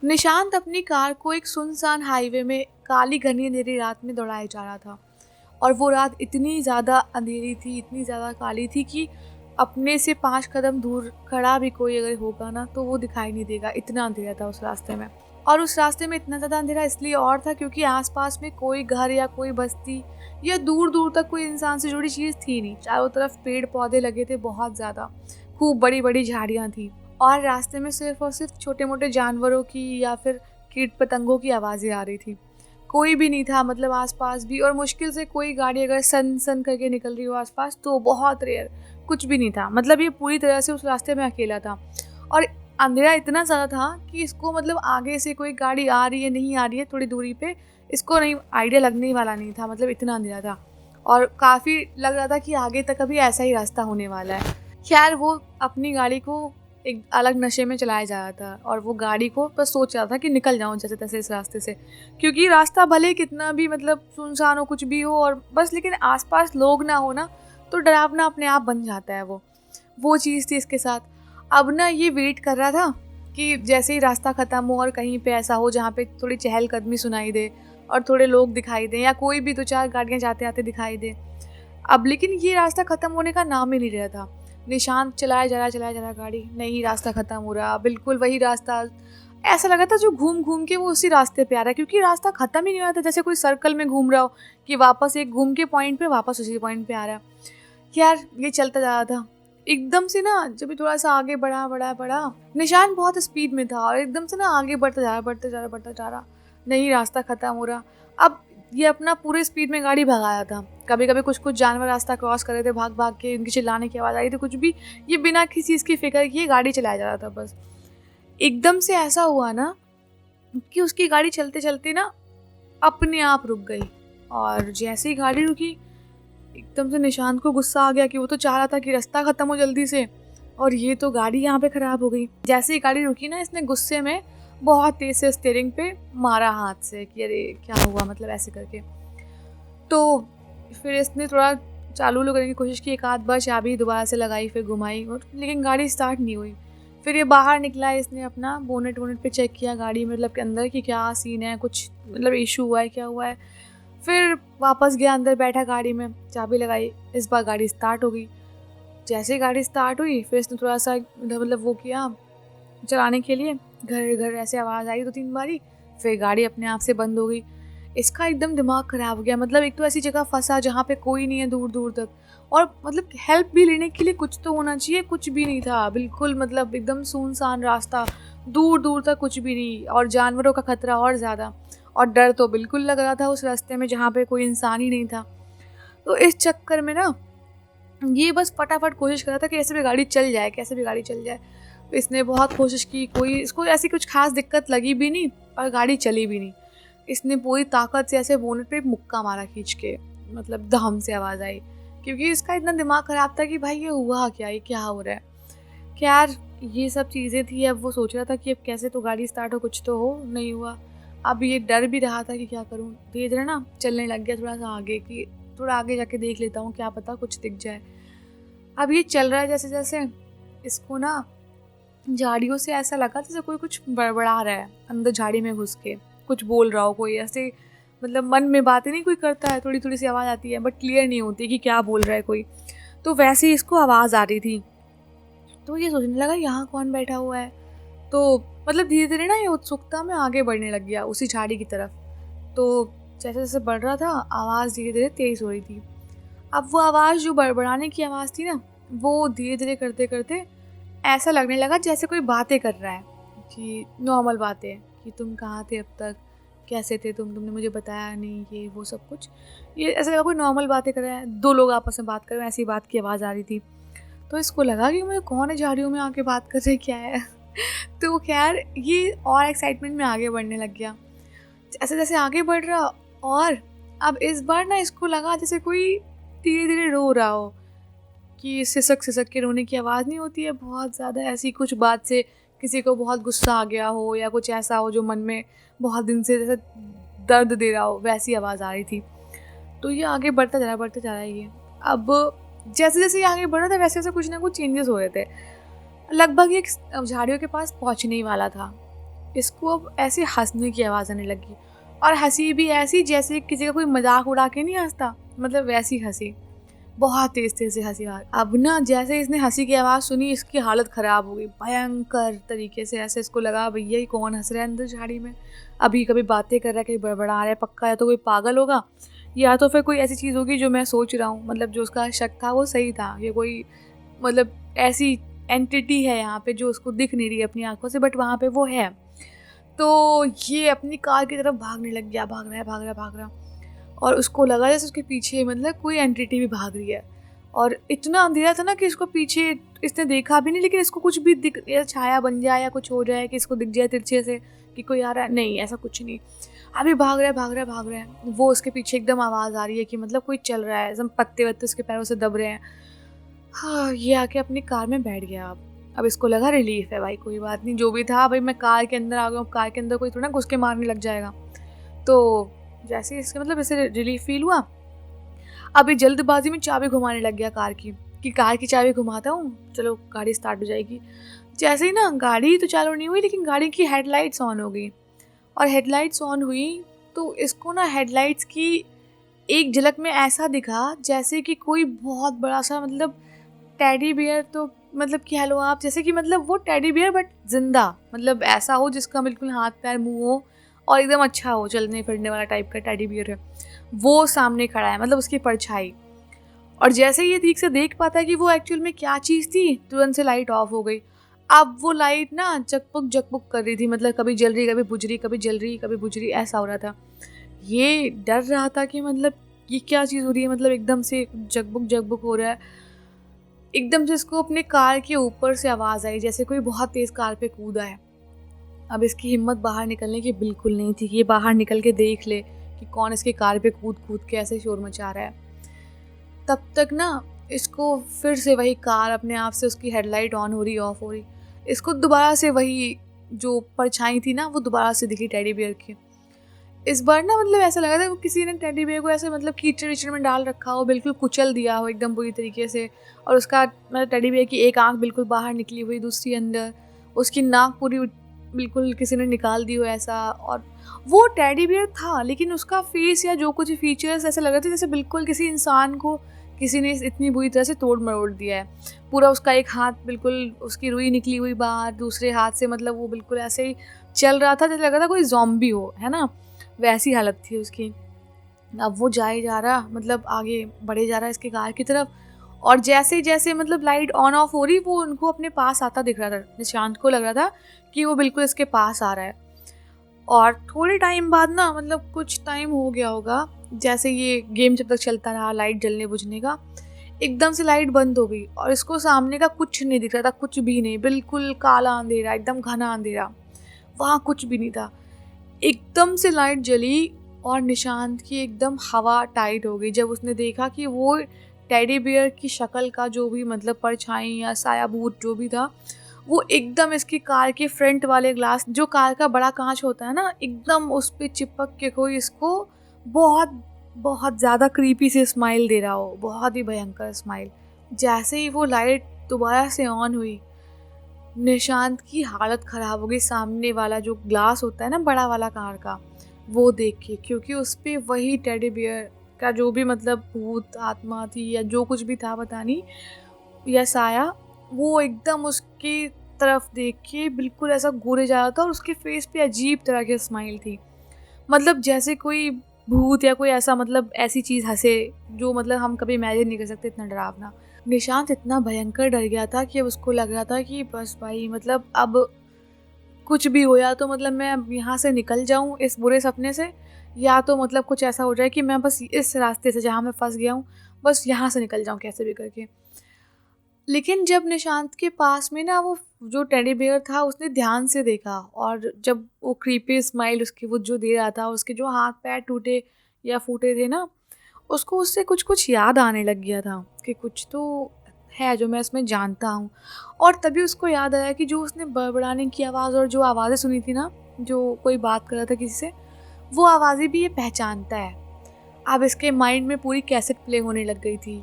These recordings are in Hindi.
निशांत अपनी कार को एक सुनसान हाईवे में काली घनी अंधेरी रात में दौड़ाए जा रहा था। और वो रात इतनी ज़्यादा अंधेरी थी, इतनी ज़्यादा काली थी कि अपने से 5 कदम दूर खड़ा भी कोई अगर होगा ना तो वो दिखाई नहीं देगा, इतना अंधेरा था उस रास्ते में। और उस रास्ते में इतना ज़्यादा अंधेरा इसलिए और था क्योंकि आसपास में कोई घर या कोई बस्ती या दूर दूर तक कोई इंसान से जुड़ी चीज़ थी नहीं। चारों तरफ पेड़ पौधे लगे थे बहुत ज़्यादा, खूब बड़ी बड़ी झाड़ियाँ थी। और रास्ते में सिर्फ और सिर्फ छोटे मोटे जानवरों की या फिर कीट पतंगों की आवाज़ें आ रही थी। कोई भी नहीं था, मतलब आसपास भी, और मुश्किल से कोई गाड़ी अगर सन सन करके निकल रही हो आसपास तो बहुत रेयर, कुछ भी नहीं था। मतलब ये पूरी तरह से उस रास्ते में अकेला था। और अंधेरा इतना ज़्यादा था कि इसको मतलब आगे से कोई गाड़ी आ रही है नहीं आ रही है थोड़ी दूरी पे, इसको नहीं आइडिया लगने ही वाला नहीं था। मतलब इतना अंधेरा था और काफ़ी लग रहा था कि आगे तक अभी ऐसा ही रास्ता होने वाला है। खैर वो अपनी गाड़ी को एक अलग नशे में चलाया जा रहा था और वो गाड़ी को बस सोच रहा था कि निकल जाऊं जैसे तैसे इस रास्ते से, क्योंकि रास्ता भले कितना भी मतलब सुनसान हो कुछ भी हो और बस, लेकिन आसपास लोग ना हो ना तो डरावना अपने आप बन जाता है। वो चीज़ थी इसके साथ। अब ना ये वेट कर रहा था कि जैसे ही रास्ता ख़त्म हो और कहीं पे ऐसा हो जहाँ पे थोड़ी चहलकदमी सुनाई दे और थोड़े लोग दिखाई दें या कोई भी 2-4 गाड़ियाँ जाते आते दिखाई दे। अब लेकिन ये रास्ता ख़त्म होने का नाम ही नहीं रहा था। निशांत चलाया जा रहा गाड़ी, नहीं रास्ता ख़त्म हो रहा, बिल्कुल वही रास्ता। ऐसा लगा था जो घूम घूम के वो उसी रास्ते पे आ रहा है, क्योंकि रास्ता ख़त्म ही नहीं हो रहा था, जैसे कोई सर्कल में घूम रहा हो कि वापस एक घूम के पॉइंट पे वापस उसी पॉइंट पे आ रहा है। यार ये चलता जा रहा था। एकदम से ना जब ये थोड़ा सा आगे बढ़ा, निशान बहुत स्पीड में था और एकदम से ना आगे बढ़ता जा रहा, नहीं रास्ता ख़त्म हो रहा। अब ये अपना पूरे स्पीड में गाड़ी भगाया था। कभी कभी कुछ कुछ जानवर रास्ता क्रॉस कर रहे थे भाग भाग के, उनकी चिल्लाने की आवाज़ आ रही थी, कुछ भी। ये बिना किसी चीज़ की फिक्र किए गाड़ी चलाया जा रहा था बस। एकदम से ऐसा हुआ ना कि उसकी गाड़ी चलते चलते ना अपने आप रुक गई। और जैसे ही गाड़ी रुकी एकदम से निशांत को गुस्सा आ गया कि वो तो चाह रहा था कि रास्ता ख़त्म हो जल्दी से और ये तो गाड़ी यहाँ पे ख़राब हो गई। जैसे ही गाड़ी रुकी ना इसने गुस्से में बहुत तेज़ से स्टीयरिंग पे मारा हाथ से कि अरे क्या हुआ, मतलब ऐसे करके। तो फिर इसने थोड़ा चालू करने की कोशिश की, एक आध बार चाबी दोबारा से लगाई, फिर घुमाई, और लेकिन गाड़ी स्टार्ट नहीं हुई। फिर ये बाहर निकला, इसने अपना बोनेट वोनेट पे चेक किया गाड़ी में, मतलब के अंदर कि क्या सीन है, कुछ मतलब इशू हुआ है, क्या हुआ है। फिर वापस गया अंदर, बैठा गाड़ी में, चाबी लगाई, इस बार गाड़ी स्टार्ट हो गई। जैसे ही गाड़ी स्टार्ट हुई फिर इसने थोड़ा सा मतलब वो किया चलाने के लिए, घर घर ऐसे आवाज़ आई 2-3 बारी, फिर गाड़ी अपने आप से बंद हो गई। इसका एकदम दिमाग ख़राब हो गया। मतलब एक तो ऐसी जगह फंसा जहाँ पे कोई नहीं है दूर दूर तक, और मतलब हेल्प भी लेने के लिए कुछ तो होना चाहिए, कुछ भी नहीं था बिल्कुल। मतलब एकदम सुनसान रास्ता, दूर दूर तक कुछ भी नहीं, और जानवरों का खतरा और ज़्यादा, और डर तो बिल्कुल लग रहा था उस रास्ते में जहाँ पे कोई इंसान ही नहीं था। तो इस चक्कर में ना ये बस फटाफट कोशिश कर रहा था कि कैसे भी गाड़ी चल जाए, कैसे भी गाड़ी चल जाए। तो इसने बहुत कोशिश की, कोई इसको ऐसी कुछ खास दिक्कत लगी भी नहीं और गाड़ी चली भी नहीं। इसने पूरी ताकत से ऐसे बोनेट पे मुक्का मारा खींच के, मतलब धम से आवाज़ आई, क्योंकि इसका इतना दिमाग ख़राब था कि भाई ये हुआ क्या, ये क्या हो रहा है। खैर ये सब चीज़ें थी। अब वो सोच रहा था कि अब कैसे तो गाड़ी स्टार्ट हो, कुछ तो हो, नहीं हुआ। अब ये डर भी रहा था कि क्या करूँ। धीरे धीरे ना चलने लग गया थोड़ा सा आगे, कि थोड़ा आगे जाके देख लेता हूँ, क्या पता कुछ दिख जाए। अब ये चल रहा है जैसे जैसे, इसको ना झाड़ियों से ऐसा लगा जैसे कोई कुछ बड़बड़ा रहा है अंदर झाड़ी में घुस के, कुछ बोल रहा हो कोई ऐसे। मतलब मन में बातें नहीं कोई करता है, थोड़ी थोड़ी सी आवाज़ आती है बट क्लियर नहीं होती कि क्या बोल रहा है कोई। तो वैसे ही इसको आवाज़ आ रही थी। तो ये सोचने लगा यहाँ कौन बैठा हुआ है। तो मतलब धीरे धीरे ना ये उत्सुकता में आगे बढ़ने लग गया उसी झाड़ी की तरफ। तो जैसे जैसे बढ़ रहा था आवाज़ धीरे धीरे तेज़ हो रही थी। अब वो आवाज़ जो बड़बड़ाने की आवाज़ थी ना, वो धीरे धीरे करते करते ऐसा लगने लगा जैसे कोई बातें कर रहा है, कि नॉर्मल बातें, कि तुम कहाँ थे अब तक, कैसे थे तुमने मुझे बताया नहीं, ये वो सब कुछ। ये ऐसा लगा कोई नॉर्मल बातें कर रहा है, दो लोग आपस में बात कर रहे हैं, ऐसी बात की आवाज़ आ रही थी। तो इसको लगा कि मुझे कौन है झाड़ियों में आके बात कर रहे, क्या है। तो खैर ये और एक्साइटमेंट में आगे बढ़ने लग गया। जैसे जैसे आगे बढ़ रहा, और अब इस बार ना इसको लगा जैसे कोई धीरे धीरे रो रहा हो, कि सिसक सिसक के रोने की आवाज़ नहीं होती है बहुत ज़्यादा, ऐसी कुछ बात से किसी को बहुत गुस्सा आ गया हो या कुछ ऐसा हो जो मन में बहुत दिन से जैसे दर्द दे रहा हो, वैसी आवाज़ आ रही थी। तो ये आगे बढ़ता जा रहा है ये। अब जैसे जैसे ये आगे बढ़ रहा था वैसे वैसे कुछ ना कुछ चेंजेस हो रहे थे। लगभग ये झाड़ियों के पास पहुंचने ही वाला था। इसको अब ऐसे हँसने की आवाज़ आने लगी, और हँसी भी ऐसी जैसे किसी का कोई मज़ाक उड़ा के नहीं हँसता, मतलब वैसी हँसी, बहुत तेज़-तेज़ से हँसी आ। अब ना जैसे इसने हँसी की आवाज़ सुनी, इसकी हालत ख़राब हो गई भयंकर तरीके से। ऐसे इसको लगा भैया ये कौन हँस रहा है अंदर झाड़ी में, अभी कभी बातें कर रहा है, कहीं बड़बड़ा रहा है, पक्का या तो कोई पागल होगा या तो फिर कोई ऐसी चीज़ होगी जो मैं सोच रहा हूँ। मतलब जो उसका शक था वो सही था, ये कोई मतलब ऐसी एंटिटी है यहाँ पे जो उसको दिख नहीं रही है अपनी आँखों से, बट वहाँ पे वो है। तो ये अपनी कार की तरफ भागने लग गया, भाग रहा है, भाग रहा है, भाग रहा है। और उसको लगा जैसे उसके पीछे मतलब कोई एंटिटी भी भाग रही है। और इतना अंधेरा था ना कि इसको पीछे इसने देखा भी नहीं, लेकिन इसको कुछ भी दिख या छाया बन जाए या कुछ हो जाए कि इसको दिख जाए तिरछे से कि कोई आ रहा है, नहीं ऐसा कुछ नहीं। अभी भाग रहा है, भाग रहा है, भाग रहा है। वो उसके पीछे एकदम आवाज़ आ रही है कि मतलब कोई चल रहा है, एकदम पत्ते वत्ते उसके पैरों से दब रहे हैं। हाँ, ये आके अपनी कार में बैठ गया। अब इसको लगा रिलीफ है भाई, कोई बात नहीं, जो भी था भाई मैं कार के अंदर आ गया हूँ, कार के अंदर कोई थोड़ा ना घुस के मारने लग जाएगा। तो जैसे ही इसके मतलब ऐसे रिलीफ फील हुआ, अभी जल्दबाजी में चाबी घुमाने लग गया कार की, कि कार की चाबी घुमाता हूँ, चलो गाड़ी स्टार्ट हो जाएगी। जैसे ही ना गाड़ी तो चालू नहीं हुई, लेकिन गाड़ी की हेडलाइट्स ऑन हो गई। और हेडलाइट्स ऑन हुई तो इसको ना हेडलाइट्स की एक झलक में ऐसा दिखा जैसे कि कोई बहुत बड़ा सा मतलब टेडी बियर, तो मतलब कह लो आप जैसे कि मतलब वो टेडी बियर बट जिंदा, मतलब ऐसा हो जिसका बिल्कुल हाथ पैर मुंह हो और एकदम अच्छा हो, चलने फिरने वाला टाइप का टेडी बियर है, वो सामने खड़ा है, मतलब उसकी परछाई। और जैसे ही ये ठीक से देख पाता है कि वो एक्चुअल में क्या चीज़ थी, तुरंत से लाइट ऑफ हो गई। अब वो लाइट ना जकपुक जकपुक कर रही थी, मतलब कभी जल रही, कभी बुझ रही, कभी जल रही, कभी बुझ रही, ऐसा हो रहा था। ये डर रहा था कि मतलब ये क्या चीज़ हो रही है, मतलब एकदम से जगबुक जगबुक हो रहा है। एकदम से इसको अपने कार के ऊपर से आवाज़ आई जैसे कोई बहुत तेज़ कार पे कूदा है। अब इसकी हिम्मत बाहर निकलने की बिल्कुल नहीं थी कि ये बाहर निकल के देख ले कि कौन इसकी कार पे कूद कूद के ऐसे शोर मचा रहा है। तब तक ना इसको फिर से वही कार अपने आप से उसकी हेडलाइट ऑन हो रही ऑफ हो रही, इसको दोबारा से वही जो परछाई थी ना वो दोबारा से दिखी टेडी बियर की। इस बार ना मतलब ऐसा लगा था वो किसी ने टेडी बियर को ऐसे मतलब कीचड़ विचड़ में डाल रखा हो, बिल्कुल कुचल दिया हो एकदम बुरी तरीके से। और उसका मतलब टेडी बियर की एक आंख बिल्कुल बाहर निकली हुई, दूसरी अंदर, उसकी नाक पूरी बिल्कुल किसी ने निकाल दी हो ऐसा। और वो टेडी बियर था लेकिन उसका फेस या जो कुछ फीचर्स ऐसे लग रहे थे जैसे बिल्कुल किसी इंसान को किसी ने इतनी बुरी तरह से तोड़ मरोड़ दिया है। पूरा उसका एक हाथ बिल्कुल उसकी रुई निकली हुई बाहर, दूसरे हाथ से मतलब वो बिल्कुल ऐसे ही चल रहा था जैसे लग रहा था कोई ज़ॉम्बी हो, है ना, वैसी हालत थी उसकी। अब वो जाए जा रहा, मतलब आगे बढ़े जा रहा इसके कार की तरफ, और जैसे जैसे मतलब लाइट ऑन ऑफ हो रही वो उनको अपने पास आता दिख रहा था। निशांत को लग रहा था कि वो बिल्कुल इसके पास आ रहा है। और थोड़े टाइम बाद ना मतलब कुछ टाइम हो गया होगा, जैसे ये गेम जब तक चलता रहा लाइट जलने बुझने का, एकदम से लाइट बंद हो गई और इसको सामने का कुछ नहीं दिख रहा था, कुछ भी नहीं, बिल्कुल काला अंधेरा, एकदम घना अंधेरा, वहाँ कुछ भी नहीं था। एकदम से लाइट जली और निशांत की एकदम हवा टाइट हो गई जब उसने देखा कि वो टेडी बियर की शक्ल का जो भी मतलब परछाई या साया भूत जो भी था, वो एकदम इसकी कार के फ्रंट वाले ग्लास, जो कार का बड़ा कांच होता है ना, एकदम उस पे चिपक के कोई इसको बहुत बहुत ज़्यादा क्रीपी से स्माइल दे रहा हो, बहुत ही भयंकर स्माइल। जैसे ही वो लाइट दोबारा से ऑन हुई, निशांत की हालत ख़राब हो गई। सामने वाला जो ग्लास होता है ना बड़ा वाला कार का, वो देख के, क्योंकि उस पे वही टेडी बियर का जो भी मतलब भूत आत्मा थी या जो कुछ भी था पता नहीं, या साया, वो एकदम उसकी तरफ देख के बिल्कुल ऐसा घूरे जा रहा था और उसके फेस पे अजीब तरह की स्माइल थी, मतलब जैसे कोई भूत या कोई ऐसा मतलब ऐसी चीज़ हंसे जो मतलब हम कभी इमेजिन नहीं कर सकते, इतना डरावना। निशांत इतना भयंकर डर गया था कि अब उसको लग रहा था कि बस भाई मतलब अब कुछ भी हो, या तो मतलब मैं अब यहाँ से निकल जाऊँ इस बुरे सपने से, या तो मतलब कुछ ऐसा हो जाए कि मैं बस इस रास्ते से जहाँ मैं फंस गया हूँ बस यहाँ से निकल जाऊँ कैसे भी करके। लेकिन जब निशांत के पास में ना वो जो टेडी बियर था उसने ध्यान से देखा, और जब वो क्रीपी स्माइल उसकी वो जो दे रहा था, उसके जो हाथ पैर टूटे या फूटे थे ना, उसको उससे कुछ कुछ याद आने लग गया था कि कुछ तो है जो मैं इसमें जानता हूँ। और तभी उसको याद आया कि जो उसने बड़बड़ाने की आवाज़ और जो आवाज़ें सुनी थी ना, जो कोई बात कर रहा था किसी से, वो आवाज़ें भी ये पहचानता है। अब इसके माइंड में पूरी कैसेट प्ले होने लग गई थी,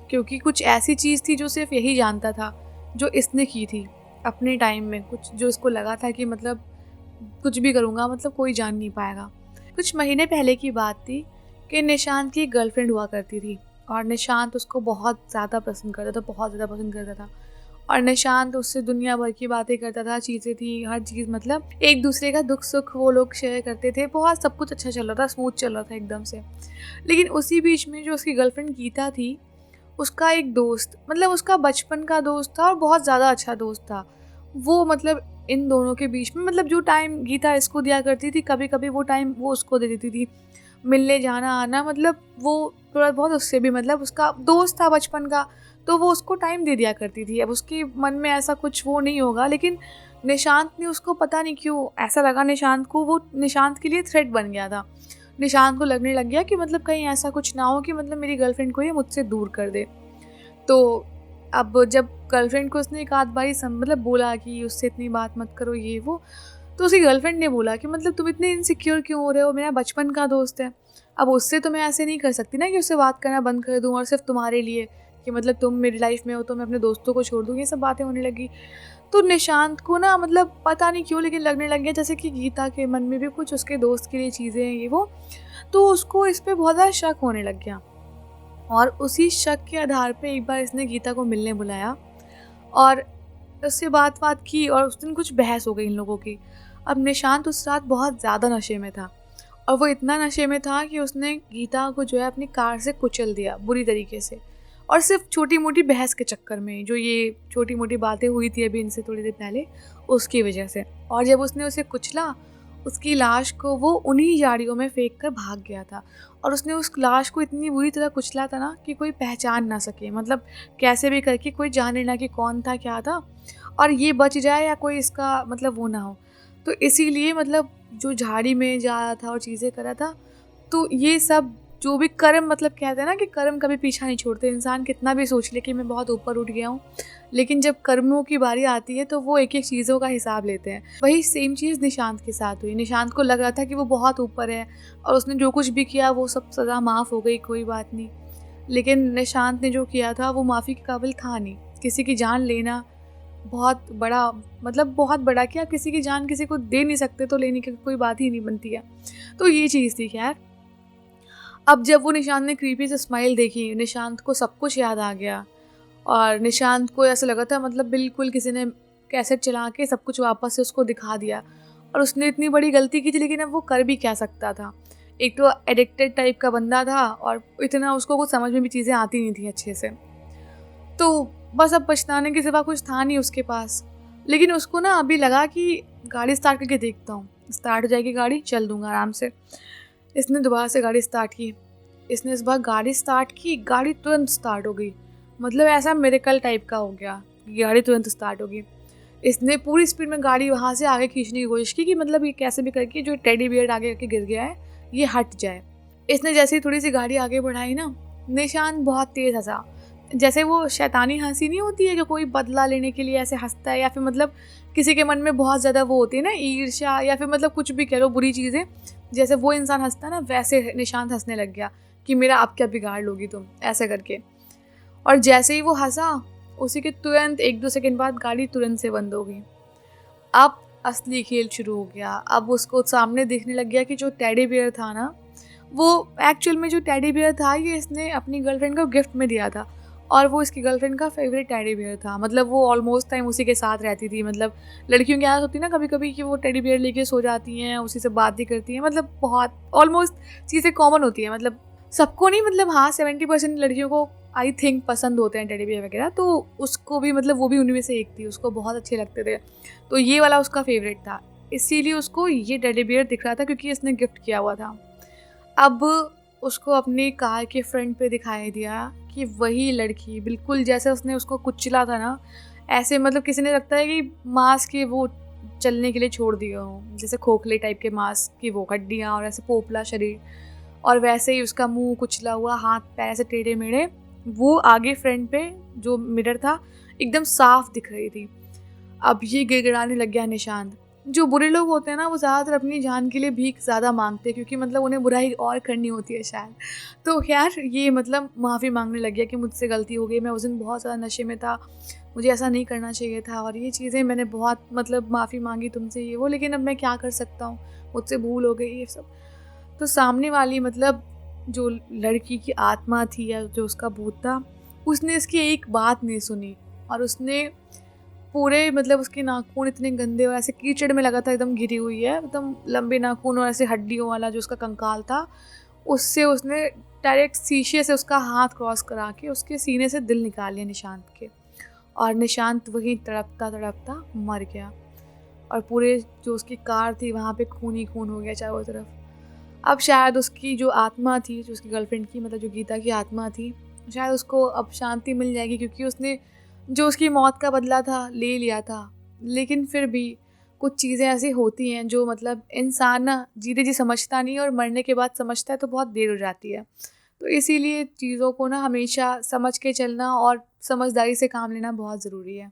क्योंकि कुछ ऐसी चीज़ थी जो सिर्फ यही जानता था, जो इसने की थी अपने टाइम में, कुछ जो इसको लगा था कि मतलब कुछ भी करूँगा मतलब कोई जान नहीं पाएगा। कुछ महीने पहले की बात थी कि निशांत की एक गर्लफ्रेंड हुआ करती थी और निशांत उसको बहुत ज़्यादा पसंद करता था, बहुत ज़्यादा पसंद करता था। और निशांत उससे दुनिया भर की बातें करता था, चीज़ें थी, हर चीज़ मतलब एक दूसरे का दुख सुख वो लोग शेयर करते थे, बहुत सब कुछ अच्छा चल रहा था, स्मूथ चल रहा था एकदम से। लेकिन उसी बीच में जो उसकी गर्लफ्रेंड गीता थी, उसका एक दोस्त मतलब उसका बचपन का दोस्त था और बहुत ज़्यादा अच्छा दोस्त था। वो मतलब इन दोनों के बीच में मतलब जो टाइम गीता इसको दिया करती थी, कभी-कभी वो टाइम वो उसको दे देती थी। मिलने जाना-आना मतलब वो थोड़ा बहुत उससे भी मतलब उसका दोस्त था बचपन का, तो वो उसको टाइम दे दिया करती थी। अब उसके मन में ऐसा कुछ वो नहीं होगा, लेकिन निशांत ने उसको पता नहीं क्यों ऐसा लगा निशांत को, वो निशांत के लिए थ्रेट बन गया था। निशांत को लगने लग गया कि मतलब कहीं ऐसा कुछ ना हो कि मतलब मेरी गर्लफ्रेंड को ये मुझसे दूर कर दे। तो अब जब गर्लफ्रेंड को उसने एक आध बारी मतलब बोला कि उससे इतनी बात मत करो ये वो, तो उसकी गर्लफ्रेंड ने बोला कि मतलब तुम इतने इनसिक्योर क्यों हो रहे हो, मेरा बचपन का दोस्त है। अब उससे तो मैं ऐसे नहीं कर सकती ना कि उससे बात करना बंद कर दूँ और सिर्फ तुम्हारे लिए कि मतलब तुम मेरी लाइफ में हो तो मैं अपने दोस्तों को छोड़ दूँ, ये सब बातें होने लगी। तो निशांत को ना मतलब पता नहीं क्यों लेकिन लगने लग गया जैसे कि गीता के मन में भी कुछ उसके दोस्त के लिए चीज़ें हैं ये वो, तो उसको इस पे बहुत ज़्यादा शक होने लग गया। और उसी शक के आधार पे एक बार इसने गीता को मिलने बुलाया और उससे बात की और उस दिन कुछ बहस हो गई इन लोगों की। अब निशांत उस रात बहुत ज़्यादा नशे में था और वो इतना नशे में था कि उसने गीता को जो है अपनी कार से कुचल दिया बुरी तरीके से, और सिर्फ छोटी मोटी बहस के चक्कर में, जो ये छोटी मोटी बातें हुई थी अभी इनसे थोड़ी देर पहले, उसकी वजह से। और जब उसने उसे कुचला, उसकी लाश को वो उन्हीं झाड़ियों में फेंक कर भाग गया था। और उसने उस लाश को इतनी बुरी तरह कुचला था ना कि कोई पहचान ना सके, मतलब कैसे भी करके कोई जाने ना कि कौन था क्या था और ये बच जाए या कोई इसका मतलब वो ना हो। तो इसीलिए मतलब जो झाड़ी में जा रहा था और चीज़ें कर रहा था, तो ये सब जो भी कर्म मतलब कहते हैं ना कि कर्म कभी पीछा नहीं छोड़ते। इंसान कितना भी सोच ले कि मैं बहुत ऊपर उठ गया हूँ, लेकिन जब कर्मों की बारी आती है तो वो एक एक चीज़ों का हिसाब लेते हैं। वही सेम चीज़ निशांत के साथ हुई। निशांत को लग रहा था कि वो बहुत ऊपर है और उसने जो कुछ भी किया वो सब सज़ा माफ़ हो गई, कोई बात नहीं। लेकिन निशांत ने जो किया था वो माफ़ी के काबिल था नहीं। किसी की जान लेना बहुत बड़ा मतलब बहुत बड़ा, कि आप किसी की जान किसी को दे नहीं सकते तो लेने की कोई बात ही नहीं बनती है। तो ये चीज़ थी। खैर, अब जब वो निशांत ने क्रीपी से स्माइल देखी, निशांत को सब कुछ याद आ गया और निशांत को ऐसा लगा था मतलब बिल्कुल किसी ने कैसेट चला के सब कुछ वापस से उसको दिखा दिया। और उसने इतनी बड़ी गलती की थी, लेकिन अब वो कर भी क्या सकता था। एक तो एडिक्टेड टाइप का बंदा था और इतना उसको कुछ समझ में भी चीज़ें आती नहीं थी अच्छे से। तो बस अब पछताने के सिवा कुछ था नहीं उसके पास। लेकिन उसको ना अभी लगा कि गाड़ी स्टार्ट करके देखता हूँ, स्टार्ट हो जाएगी गाड़ी, चल दूँगा आराम से। इसने दोबारा से गाड़ी स्टार्ट की। इसने इस बार गाड़ी स्टार्ट की, गाड़ी तुरंत स्टार्ट हो गई। मतलब ऐसा मिरेकल टाइप का हो गया कि गाड़ी तुरंत स्टार्ट हो गई। इसने पूरी स्पीड में गाड़ी वहाँ से आगे खींचने की कोशिश की कि मतलब ये कैसे भी करके जो टेडी बियर आगे करके गिर गया है ये हट जाए। इसने जैसे ही थोड़ी सी गाड़ी आगे बढ़ाई ना, निशांत बहुत तेज़ हंसा। जैसे वो शैतानी हंसी नहीं होती है कि कोई बदला लेने के लिए ऐसे हंसता है, या फिर मतलब किसी के मन में बहुत ज़्यादा वो होती है ना ईर्ष्या, या फिर मतलब कुछ भी कह लो बुरी चीज़ें, जैसे वो इंसान हंसता है ना, वैसे निशांत हंसने लग गया कि मेरा अब क्या बिगाड़ लोगी तुम, ऐसे करके। और जैसे ही वो हंसा, उसी के तुरंत 1-2 सेकंड बाद गाड़ी तुरंत से बंद हो गई। अब असली खेल शुरू हो गया। अब उसको सामने दिखने लग गया कि जो टेडी बियर था ना, वो एक्चुअल में जो टेडी बियर था ये इसने अपनी गर्लफ्रेंड को गिफ्ट में दिया था और वो इसकी गर्लफ्रेंड का फेवरेट टेडी बियर था। मतलब वो ऑलमोस्ट टाइम उसी के साथ रहती थी। मतलब लड़कियों की आदत होती है ना कभी कभी कि वो टेडी बियर लेके सो जाती हैं, उसी से बात भी करती हैं, मतलब बहुत ऑलमोस्ट चीज़ें कॉमन होती हैं। मतलब सबको नहीं, मतलब हाँ 70% लड़कियों को आई थिंक पसंद होते हैं टेडी बियर वगैरह, तो उसको भी मतलब वो भी उन्हीं में से एक थी, उसको बहुत अच्छे लगते थे। तो ये वाला उसका फेवरेट था, इसीलिए उसको ये टेडी बियर दिख रहा था क्योंकि इसने गिफ्ट किया हुआ था। अब उसको अपनी कार के फ्रंट पे दिखाई दिया कि वही लड़की बिल्कुल जैसे उसने उसको कुचला था ना, ऐसे मतलब किसी ने लगता है कि मांस के वो चलने के लिए छोड़ दिए हो, जैसे खोखले टाइप के मांस की वो हड्डियाँ और ऐसे पोपला शरीर, और वैसे ही उसका मुंह कुचला हुआ, हाथ पैर ऐसे टेढ़े मेढ़े, वो आगे फ्रंट पे जो मिरर था एकदम साफ दिख रही थी। अब ये गिड़गिड़ाने लग गया निशांत। जो बुरे लोग होते हैं ना वो ज़्यादातर अपनी जान के लिए भीख ज़्यादा मांगते हैं, क्योंकि मतलब उन्हें बुराई और करनी होती है शायद। तो खैर ये मतलब माफ़ी मांगने लग गया कि मुझसे गलती हो गई, मैं उस दिन बहुत ज़्यादा नशे में था, मुझे ऐसा नहीं करना चाहिए था और ये चीज़ें मैंने बहुत मतलब माफ़ी मांगी तुमसे ये वो, लेकिन अब मैं क्या कर सकता हूँ, मुझसे भूल हो गई ये सब। तो सामने वाली मतलब जो लड़की की आत्मा थी या जो उसका भूत था, उसने इसकी एक बात नहीं सुनी और उसने पूरे मतलब उसके नाखून इतने गंदे और ऐसे कीचड़ में लगा था, एकदम गिरी हुई है, एकदम लंबे नाखून और ऐसे हड्डियों वाला जो उसका कंकाल था, उससे उसने डायरेक्ट शीशे से उसका हाथ क्रॉस करा के उसके सीने से दिल निकाल लिया निशांत के। और निशांत वहीं तड़पता तड़पता मर गया और पूरे जो उसकी कार थी वहाँ पे खून ही खून हो गया चारों तरफ। अब शायद उसकी जो आत्मा थी, जो उसकी गर्लफ्रेंड की मतलब जो गीता की आत्मा थी, शायद उसको अब शांति मिल जाएगी क्योंकि उसने जो उसकी मौत का बदला था ले लिया था। लेकिन फिर भी कुछ चीज़ें ऐसी होती हैं जो मतलब इंसान ना जीते जी समझता नहीं और मरने के बाद समझता है तो बहुत देर हो जाती है। तो इसीलिए चीज़ों को ना हमेशा समझ के चलना और समझदारी से काम लेना बहुत ज़रूरी है।